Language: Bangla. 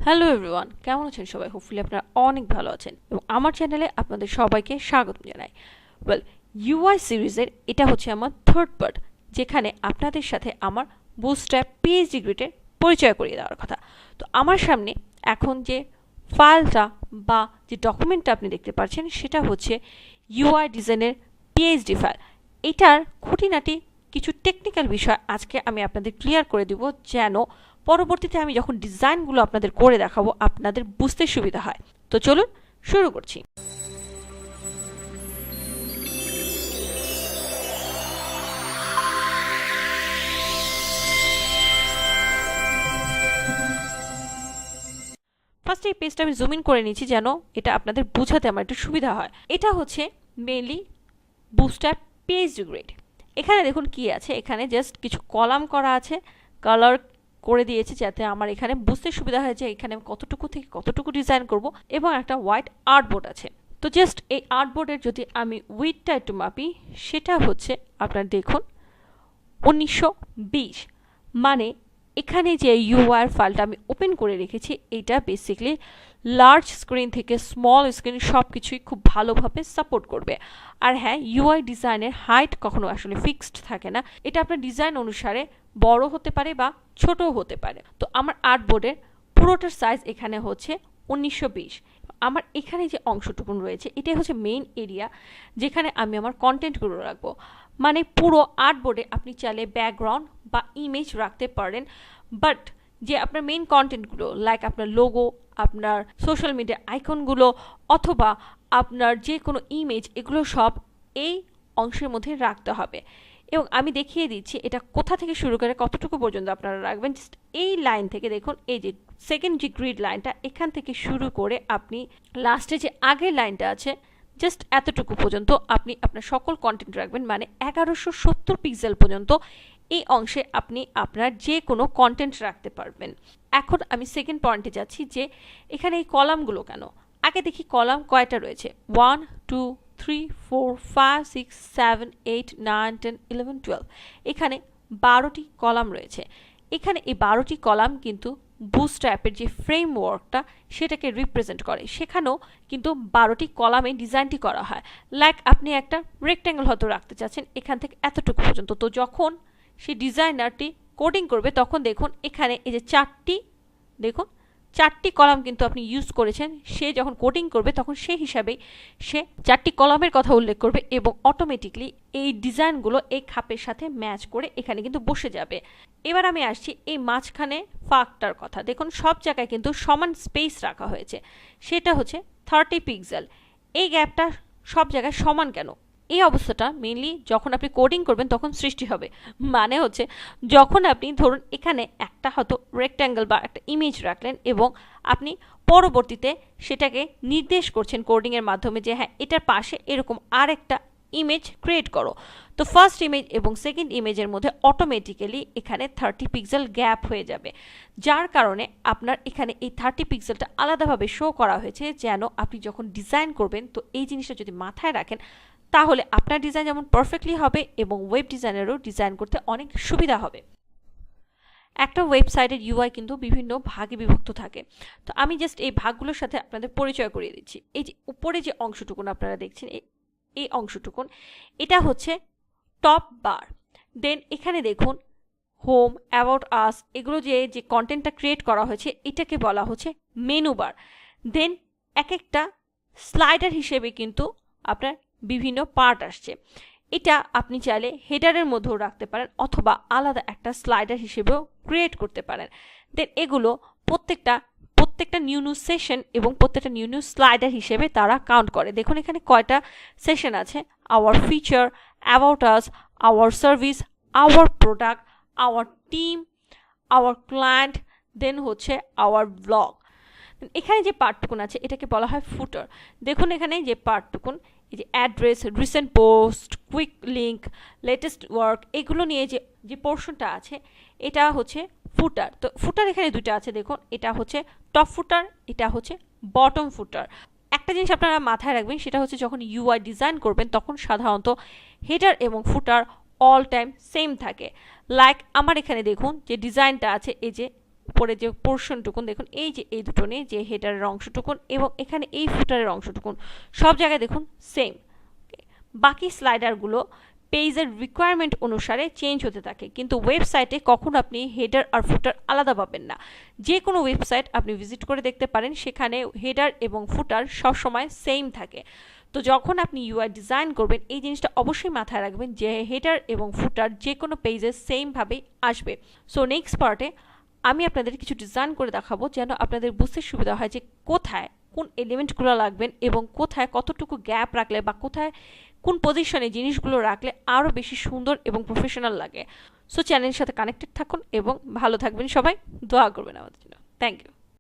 হ্যালো এভরিওয়ান, কেমন আছেন সবাই? হোপফুলি আপনারা অনেক ভালো আছেন এবং আমার চ্যানেলে আপনাদের সবাইকে স্বাগত জানাই। ওয়েল, ইউআই সিরিজের এটা হচ্ছে আমার থার্ড পার্ট, যেখানে আপনাদের সাথে আমার বুটস্ট্র্যাপ পিএইচডি গ্রেডের পরিচয় করিয়ে দেওয়ার কথা। তো আমার সামনে এখন যে ফাইলটা বা যে ডকুমেন্টটা আপনি দেখতে পাচ্ছেন সেটা হচ্ছে ইউআই ডিজাইনের পিএইচডি ফাইল। এটার খুঁটিনাটি কিছু টেকনিক্যাল বিষয় আজকে আমি আপনাদের ক্লিয়ার করে দিব, যেন পরবর্তীতে আমি যখন ডিজাইনগুলো আপনাদের করে দেখাবো আপনাদের বুঝতে সুবিধা হয়। তো চলুন শুরু করছি। ফার্স্ট এই পেজটা আমি জুম ইন করে নিচ্ছি যেন এটা আপনাদের বোঝাতে আমার একটু সুবিধা হয়। এটা হচ্ছে মেইনলি বুটস্ট্র্যাপ পিএইচডি গ্রেড। এখানে দেখুন কি আছে, এখানে জাস্ট কিছু কলাম করা আছে, কালার করে দিয়েছি যাতে আমার এখানে বুঝতে সুবিধা হয় যে এখানে কতটুকু থেকে কতটুকু ডিজাইন করব, এবং একটা হোয়াইট আর্টবোর্ড আছে। তো জাস্ট এই আর্টবোর্ডের যদি আমি উইডথটা একটু মাপি, সেটা হচ্ছে আপনার দেখুন 1920। মানে এখানে যে ইউআই ফাইলটা আমি ওপেন করে রেখেছি এটা বেসিক্যালি লার্জ স্ক্রিন থেকে স্মল স্ক্রিন সব কিছুই খুব ভালোভাবে সাপোর্ট করবে। আর হ্যাঁ, ইউআই ডিজাইনের হাইট কখনো আসলে ফিক্সড থাকে না, এটা আপনার ডিজাইন অনুসারে বড় হতে পারে বা ছোটও হতে পারে। তো আমার আর্টবোর্ডের পুরোটার সাইজ এখানে হচ্ছে 1920। আমার এখানে যে অংশটুকুন রয়েছে এটাই হচ্ছে মেইন এরিয়া, যেখানে আমি আমার কন্টেন্টগুলো রাখবো। মানে পুরো আর্টবোর্ডে আপনি চাইলে ব্যাকগ্রাউন্ড বা ইমেজ রাখতে পারেন, বাট যে আপনার মেইন কন্টেন্টগুলো লাইক আপনার লোগো, আপনার সোশ্যাল মিডিয়া আইকনগুলো অথবা আপনার যে কোনো ইমেজ, এগুলো সব এই অংশের মধ্যে রাখতে হবে। এবং আমি দেখিয়ে দিচ্ছি এটা কোথা থেকে শুরু করে কতটুকু পর্যন্ত আপনারা রাখবেন। জাস্ট এই লাইন থেকে দেখুন, এই যে সেকেন্ড যে গ্রিড লাইনটা, এখান থেকে শুরু করে আপনি লাস্টে যে আগের লাইনটা আছে জাস্ট এতটুকু পর্যন্ত আপনি আপনার সকল কন্টেন্ট রাখবেন। মানে 1170 পিক্সেল পর্যন্ত এই অংশে আপনি আপনার যে কোনো কন্টেন্ট রাখতে পারবেন। এখন আমি সেকেন্ড পয়েন্টে যাচ্ছি যে এখানে এই কলামগুলো কেন। আগে দেখি কলাম কয়টা রয়েছে। 1 2 3 4 5 6 7 8 9 10 11 12। এখানে 12টি কলাম রয়েছে। এখানে এই 12টি কলাম কিন্তু বুটস্ট্র্যাপের যে ফ্রেমওয়ার্কটা সেটাকে রিপ্রেজেন্ট করে। সেখানেও কিন্তু 12টি কলামে ডিজাইনটি করা হয়। লাইক আপনি একটা রেক্ট্যাঙ্গেল হয়তো রাখতে চাচ্ছেন এখান থেকে এতটুকু পর্যন্ত। তো যখন সেই ডিজাইনারটি কোডিং করবে তখন দেখুন এখানে এই যে চারটি কলাম কিন্তু আপনি ইউজ করেছেন। সে যখন কোডিং করবে তখন সেই হিসাবেই সে 4টি কলামের কথা উল্লেখ করবে এবং অটোমেটিকলি এই ডিজাইনগুলো এই খাপের সাথে ম্যাচ করে এখানে কিন্তু বসে যাবে। এবার আমি আসছি এই মাঝখানে ফাঁকটার কথা। দেখুন সব জায়গায় কিন্তু সমান স্পেস রাখা হয়েছে, সেটা হচ্ছে 30 পিক্সেল। এই গ্যাপটা সব জায়গায় সমান কেন? এই অবস্থাটা মেইনলি যখন আপনি কোডিং করবেন তখন সৃষ্টি হবে। মানে হচ্ছে যখন আপনি ধরুন এখানে একটা হয়তো রেক্ট্যাঙ্গেল বা একটা ইমেজ রাখলেন এবং আপনি পরবর্তীতে সেটাকে নির্দেশ করছেন কোডিংয়ের মাধ্যমে যে হ্যাঁ এটার পাশে এরকম আরেকটা ইমেজ ক্রিয়েট করো। তো ফার্স্ট ইমেজ এবং সেকেন্ড ইমেজের মধ্যে অটোমেটিক্যালি এখানে 30 পিক্সেল গ্যাপ হয়ে যাবে, যার কারণে আপনার এখানে এই 30 পিক্সেলটা আলাদাভাবে শো করা হয়েছে যেন আপনি যখন ডিজাইন করবেন তো এই জিনিসটা যদি মাথায় রাখেন তাহলে আপনার ডিজাইন যেমন পারফেক্টলি হবে এবং ওয়েব ডিজাইনেরও ডিজাইন করতে অনেক সুবিধা হবে। একটা ওয়েবসাইটের ইউআই কিন্তু বিভিন্ন ভাগে বিভক্ত থাকে। তো আমি জাস্ট এই ভাগগুলোর সাথে আপনাদের পরিচয় করিয়ে দিচ্ছি। এই যে উপরে যে অংশটুকুন আপনারা দেখছেন, এই অংশটুকুন এটা হচ্ছে টপ বার। দেন এখানে দেখুন হোম, অ্যাবাউট আস, এগুলো যে কন্টেন্টটা ক্রিয়েট করা হয়েছে এটাকে বলা হচ্ছে মেনু বার। দেন এক একটা স্লাইডার হিসেবে কিন্তু আপনার বিভিন্ন পার্ট আসছে। এটা আপনি চাইলে হেডারের মধ্যেও রাখতে পারেন অথবা আলাদা একটা স্লাইডার হিসেবেও ক্রিয়েট করতে পারেন। দেন এগুলো প্রত্যেকটা নিউ সেশন এবং প্রত্যেকটা নিউ স্লাইডার হিসেবে তারা কাউন্ট করে। দেখুন এখানে কয়টা সেশন আছে: our feature, about us, our service, our product, our team, our client, then হচ্ছে আওয়ার ব্লগ। এখানে যে পার্টটুকুন আছে এটাকে বলা হয় ফুটার। দেখুন এখানে যে পার্টটুকুন, এই যে address, recent post, quick link, latest work, এগুলো নিয়ে যে পোর্শনটা আছে এটা হচ্ছে ফুটার। তো ফুটার এখানে দুটো আছে দেখুন, এটা হচ্ছে টপ ফুটার, এটা হচ্ছে বটম ফুটার। একটা জিনিস আপনারা মাথায় রাখবেন, সেটা হচ্ছে যখন ইউআই ডিজাইন করবেন তখন সাধারণত হেডার এবং ফুটার অল টাইম সেম থাকে। লাইক আমার এখানে দেখুন যে ডিজাইনটা আছে, এই যে উপরে যে পোর্শনটুকুন দেখুন, এই যে এই দুটো নিয়ে যে হেডারের অংশটুকুন এবং এখানে এই ফুটারের অংশটুকুন সব জায়গায় দেখুন সেম। বাকি স্লাইডারগুলো পেজের রিকোয়ারমেন্ট অনুসারে চেঞ্জ হতে থাকে, কিন্তু ওয়েবসাইটে কখনো আপনি হেডার আর ফুটার আলাদা পাবেন না। যে কোনো ওয়েবসাইট আপনি ভিজিট করে দেখতে পারেন, সেখানে হেডার এবং ফুটার সবসময় সেম থাকে। তো যখন আপনি ইউআই ডিজাইন করবেন এই জিনিসটা অবশ্যই মাথায় রাখবেন যে হেডার এবং ফুটার যে কোনো পেজে সেমভাবেই আসবে। সো নেক্সট পার্টে আমি আপনাদের কিছু ডিজাইন করে দেখাবো যেন আপনাদের বুঝতে সুবিধা হয় যে কোথায় কোন এলিমেন্টগুলো লাগবেন এবং কোথায় কতটুকু গ্যাপ রাখলে বা কোথায় কোন পজিশনে জিনিসগুলো রাখলে আরও বেশি সুন্দর এবং প্রফেশনাল লাগে। সো চ্যানেলের সাথে কানেক্টেড থাকুন এবং ভালো থাকবেন সবাই, দোয়া করবেন আমাদের জন্য। Thank you.